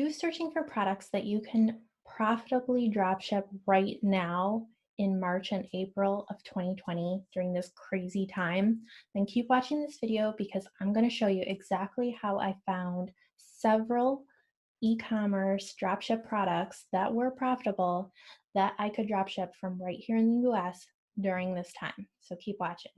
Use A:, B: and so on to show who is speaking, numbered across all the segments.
A: you searching for products that you can profitably dropship right now in March and April of 2020 during this crazy time, then keep watching this video because I'm going to show you exactly how I found several e-commerce dropship products that were profitable that I could dropship from right here in the US during this time. So keep watching.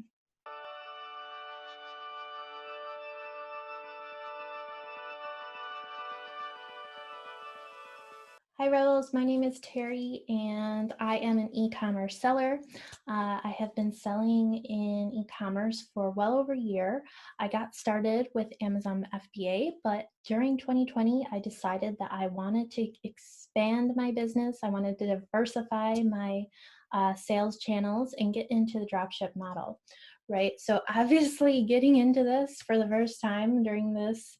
A: Hi Rebels, my name is Terry and I am an e-commerce seller. I have been selling in e-commerce for well over a year. I got started with Amazon FBA, but during 2020, I decided that I wanted to expand my business. I wanted to diversify my sales channels and get into the dropship model, right? So obviously getting into this for the first time during this,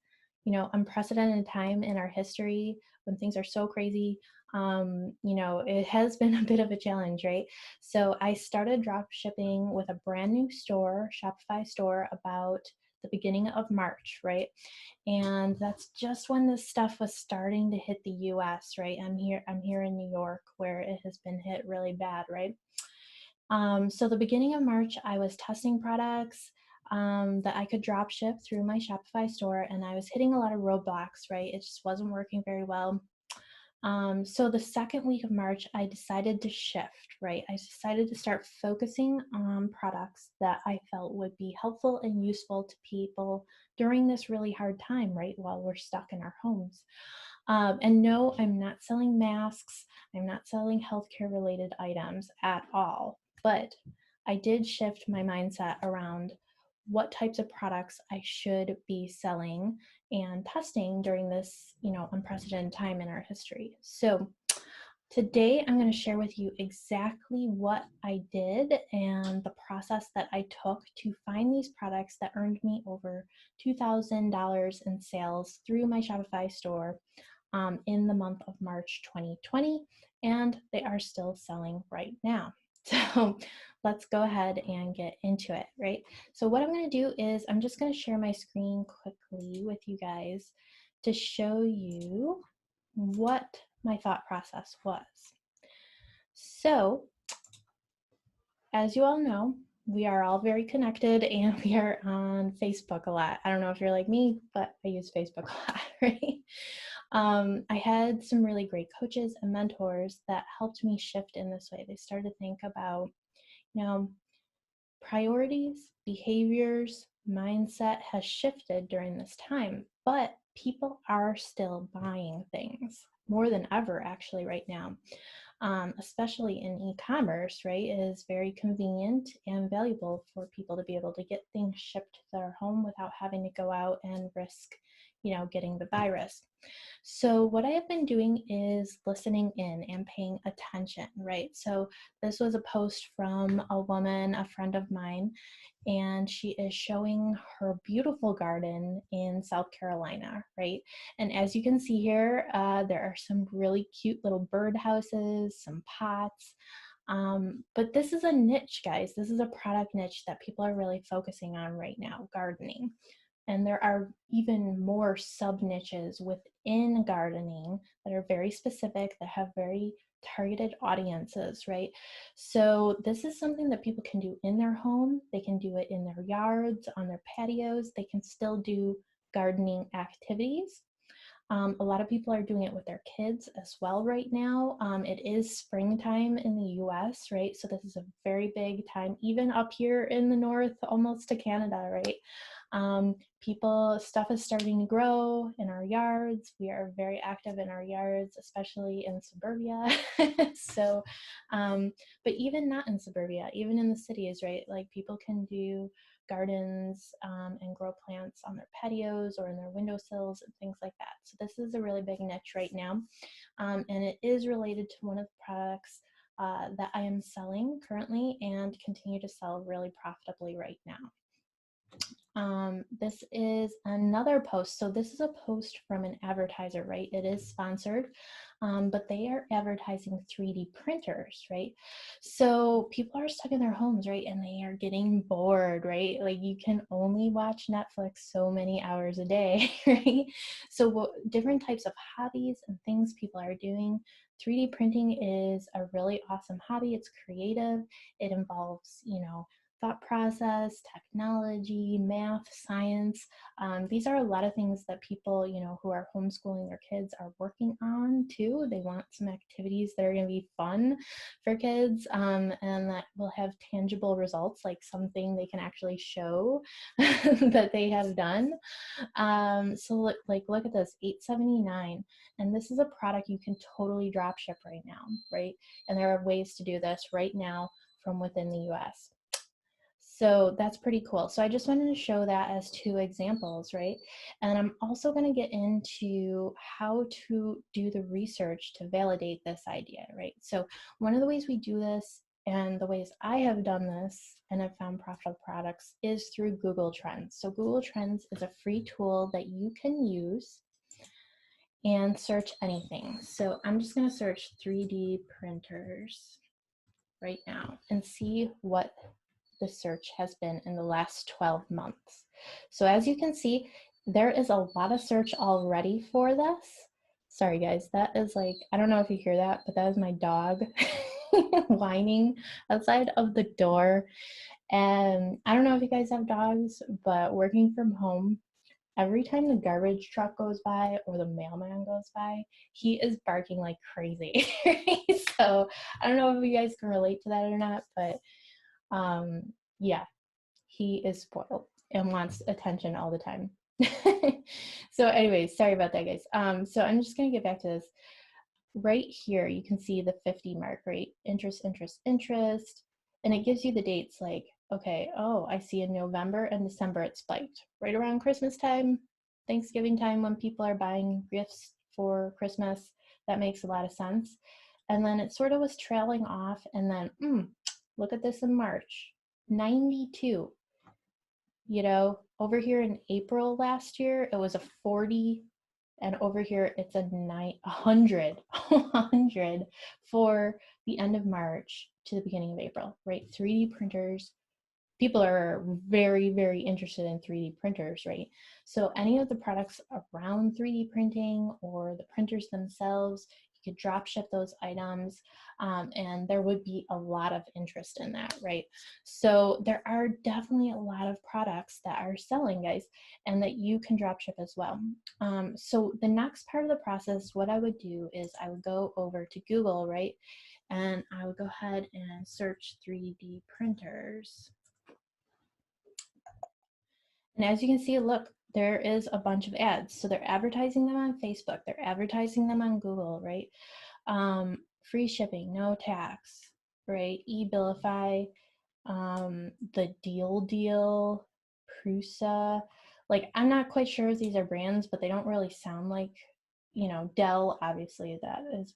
A: unprecedented time in our history when things are so crazy, it has been a bit of a challenge, right? So I started drop shipping with a brand new store, Shopify store, about the beginning of March, right? And that's just when this stuff was starting to hit the US, right? I'm here in New York where it has been hit really bad, right? So the beginning of March, I was testing products that I could drop ship through my Shopify store, and I was hitting a lot of roadblocks, right? It just wasn't working very well. So the second week of March, I decided to shift, right? I decided to start focusing on products that I felt would be helpful and useful to people during this really hard time, right? While we're stuck in our homes. And no, I'm not selling masks. I'm not selling healthcare related items at all. But I did shift my mindset around what types of products I should be selling and testing during this, unprecedented time in our history. So today I'm going to share with you exactly what I did and the process that I took to find these products that earned me over $2,000 in sales through my Shopify store in the month of March 2020, and they are still selling right now. So let's go ahead and get into it, right? So what I'm going to do is I'm just going to share my screen quickly with you guys to show you what my thought process was. So as you all know, we are all very connected and we are on Facebook a lot. I don't know if you're like me, but I use Facebook a lot, right? I had some really great coaches and mentors that helped me shift in this way. They started to think about, you know, priorities, behaviors, mindset has shifted during this time, but people are still buying things more than ever actually right now. Especially in e-commerce, right? It is very convenient and valuable for people to be able to get things shipped to their home without having to go out and risk, getting the virus. So what I have been doing is listening in and paying attention, right? So this was a post from a woman, a friend of mine, and she is showing her beautiful garden in South Carolina, right? And as you can see here, there are some really cute little bird houses, some pots. But this is a niche, guys. This is a product niche that people are really focusing on right now, gardening. And there are even more sub niches within gardening that are very specific, that have very targeted audiences, right? So this is something that people can do in their home. They can do it in their yards, on their patios. They can still do gardening activities. A lot of people are doing it with their kids as well right now. It is springtime in the US, right? So this is a very big time, even up here in the north, almost to Canada, right? Stuff is starting to grow in our yards. We are very active in our yards, especially in suburbia. So, but even not in suburbia, even in the cities, right? Like people can do gardens and grow plants on their patios or in their windowsills and things like that. So this is a really big niche right now. And it is related to one of the products that I am selling currently and continue to sell really profitably right now. This is another post. So this is a post from an advertiser, right? It is sponsored, but they are advertising 3D printers, right? So people are stuck in their homes, right? And they are getting bored, right? Like you can only watch Netflix so many hours a day, right? So different types of hobbies and things people are doing. 3D printing is a really awesome hobby. It's creative. It involves, thought process, technology, math, science. These are a lot of things that people, who are homeschooling their kids are working on too. They want some activities that are going to be fun for kids and that will have tangible results, like something they can actually show that they have done. So look at this, $8.79, and this is a product you can totally drop ship right now, right? And there are ways to do this right now from within the US. So that's pretty cool. So I just wanted to show that as two examples, right? And I'm also going to get into how to do the research to validate this idea, right? So one of the ways we do this, and the ways I have done this and have found profitable products, is through Google Trends. So Google Trends is a free tool that you can use and search anything. So I'm just going to search 3D printers right now and see what the search has been in the last 12 months. So as you can see, there is a lot of search already for this. Sorry guys, that is like, I don't know if you hear that, but that is my dog whining outside of the door. And I don't know if you guys have dogs, but working from home, every time the garbage truck goes by or the mailman goes by, he is barking like crazy. So I don't know if you guys can relate to that or not, but yeah, he is spoiled and wants attention all the time. So anyways, sorry about that, guys. So I'm just gonna get back to this. Right here, you can see the 50 mark, right? Interest, interest, interest. And it gives you the dates like, okay, oh, I see in November and December it spiked. Right around Christmas time, Thanksgiving time, when people are buying gifts for Christmas. That makes a lot of sense. And then it sort of was trailing off, and then look at this in March, 92. Over here in April last year, it was a 40, and over here it's a 100 100 for the end of March to the beginning of April, right? 3D printers, people are very, very interested in 3D printers, right? So any of the products around 3D printing or the printers themselves, you could drop ship those items, and there would be a lot of interest in that, right? So there are definitely a lot of products that are selling, guys, and that you can drop ship as well. So the next part of the process, what I would do is I would go over to Google, right? And I would go ahead and search 3D printers. And as you can see, look, there is a bunch of ads. So they're advertising them on Facebook. They're advertising them on Google, right? Free shipping, no tax, right? eBillify, the Deal, Prusa. Like, I'm not quite sure if these are brands, but they don't really sound like, Dell, obviously that is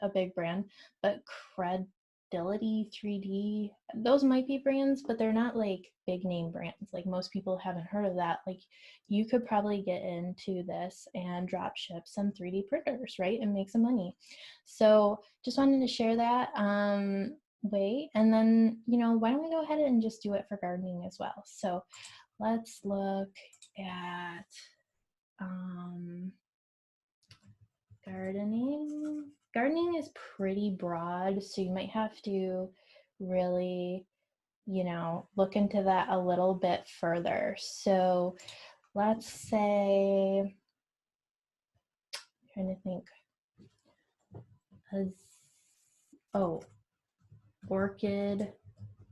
A: a big brand, but Credility 3D, those might be brands, but they're not like big name brands. Like most people haven't heard of that. Like you could probably get into this and drop ship some 3D printers, right? And make some money. So just wanted to share that. Way, and then why don't we go ahead and just do it for gardening as well. So let's look at gardening is pretty broad, so you might have to really look into that a little bit further. So let's say, I'm trying to think, orchid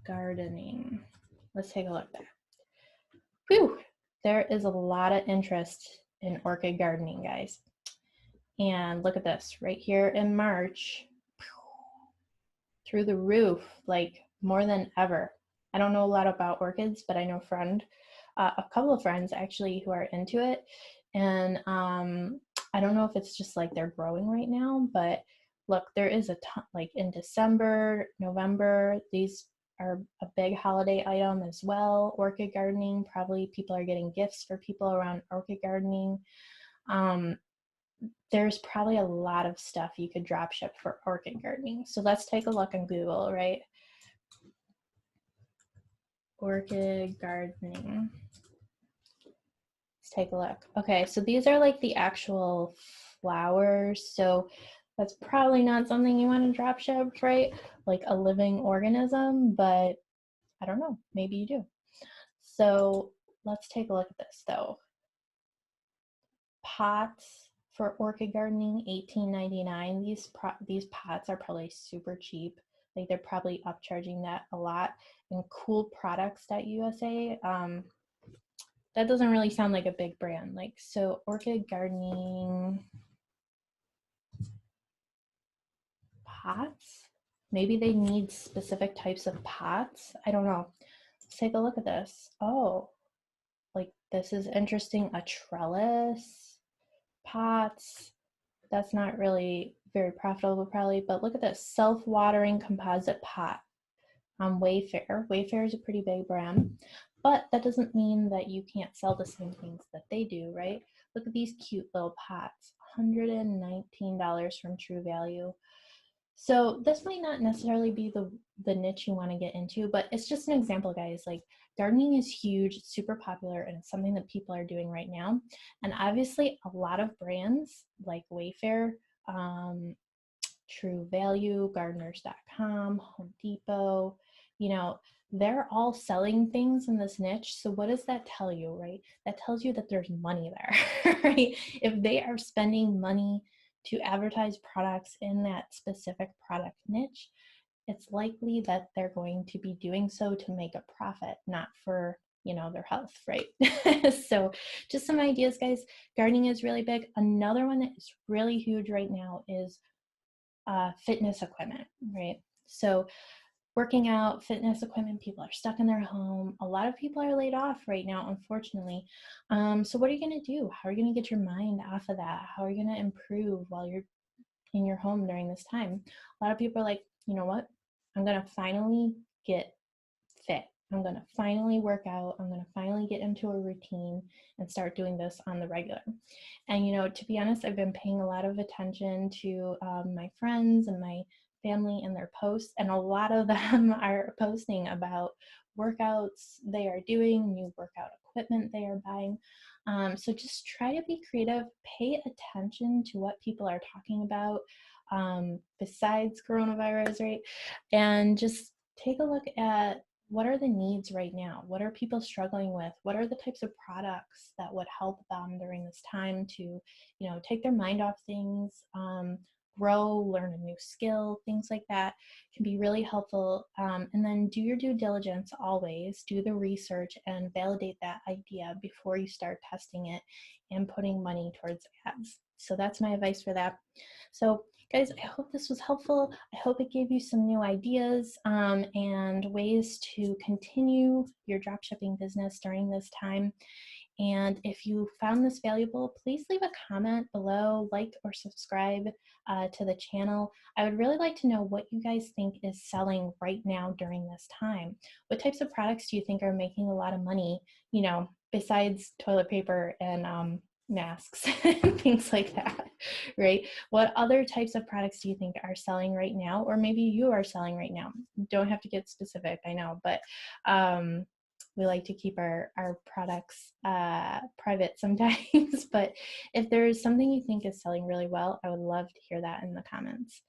A: gardening. Let's take a look there. Whew, there is a lot of interest in orchid gardening, guys. And look at this right here in March, through the roof, like more than ever. I don't know a lot about orchids, but I know a couple of friends actually who are into it. And I don't know if it's just like they're growing right now, but look, there is a ton, like in December, November, these are a big holiday item as well. Orchid gardening, probably people are getting gifts for people around orchid gardening. There's probably a lot of stuff you could drop ship for orchid gardening. So let's take a look on Google, right? Orchid gardening. Let's take a look. Okay, so these are like the actual flowers. So that's probably not something you want to drop ship, right? Like a living organism, but I don't know, maybe you do. So let's take a look at this though. Pots for orchid gardening, $18.99. These pots are probably super cheap. Like they're probably upcharging that a lot. And coolproducts.usa, that doesn't really sound like a big brand. Like, so orchid gardening pots, maybe they need specific types of pots. I don't know. Let's take a look at this. Oh, like this is interesting. A trellis, pots. That's not really very profitable probably, but look at this, self-watering composite pot on Wayfair. Wayfair is a pretty big brand, but that doesn't mean that you can't sell the same things that they do, right? Look at these cute little pots, $119 from True Value. So this might not necessarily be the niche you want to get into, but it's just an example, guys. Like gardening is huge, it's super popular, and it's something that people are doing right now. And obviously a lot of brands like Wayfair, True Value, gardeners.com, Home Depot, you know, they're all selling things in this niche. So what does that tell you, right? That tells you that there's money there, right? If they are spending money to advertise products in that specific product niche, it's likely that they're going to be doing so to make a profit, not for, you know, their health, right? So just some ideas, guys. Gardening is really big. Another one that is really huge right now is fitness equipment, right? So working out, fitness equipment, people are stuck in their home. A lot of people are laid off right now, unfortunately. So what are you going to do? How are you going to get your mind off of that? How are you going to improve while you're in your home during this time? A lot of people are like, you know what? I'm going to finally get fit. I'm going to finally work out. I'm going to finally get into a routine and start doing this on the regular. And, you know, to be honest, I've been paying a lot of attention to my friends and my family and their posts, and a lot of them are posting about workouts they are doing, new workout equipment they are buying. So just try to be creative, pay attention to what people are talking about besides coronavirus, right? And just take a look at what are the needs right now? What are people struggling with? What are the types of products that would help them during this time to, you know, take their mind off things, grow, learn a new skill, things like that can be really helpful. And then do your due diligence always, do the research and validate that idea before you start testing it and putting money towards ads. So that's my advice for that. So guys, I hope this was helpful. I hope it gave you some new ideas and ways to continue your dropshipping business during this time. And if you found this valuable, please leave a comment below, like or subscribe to the channel. I would really like to know what you guys think is selling right now during this time. What types of products do you think are making a lot of money, you know, besides toilet paper and masks and things like that, right? What other types of products do you think are selling right now, or maybe you are selling right now? You don't have to get specific, I know, but we like to keep our products private sometimes. But if there's something you think is selling really well, I would love to hear that in the comments.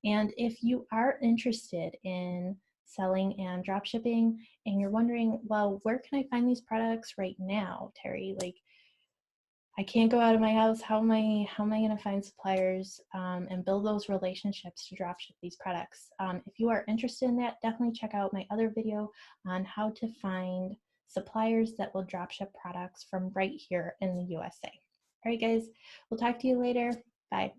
A: And if you are interested in selling and drop shipping and you're wondering, well, where can I find these products right now, Terry? Like, I can't go out of my house. How am I going to find suppliers and build those relationships to dropship these products? If you are interested in that, definitely check out my other video on how to find suppliers that will dropship products from right here in the USA. All right, guys, we'll talk to you later. Bye.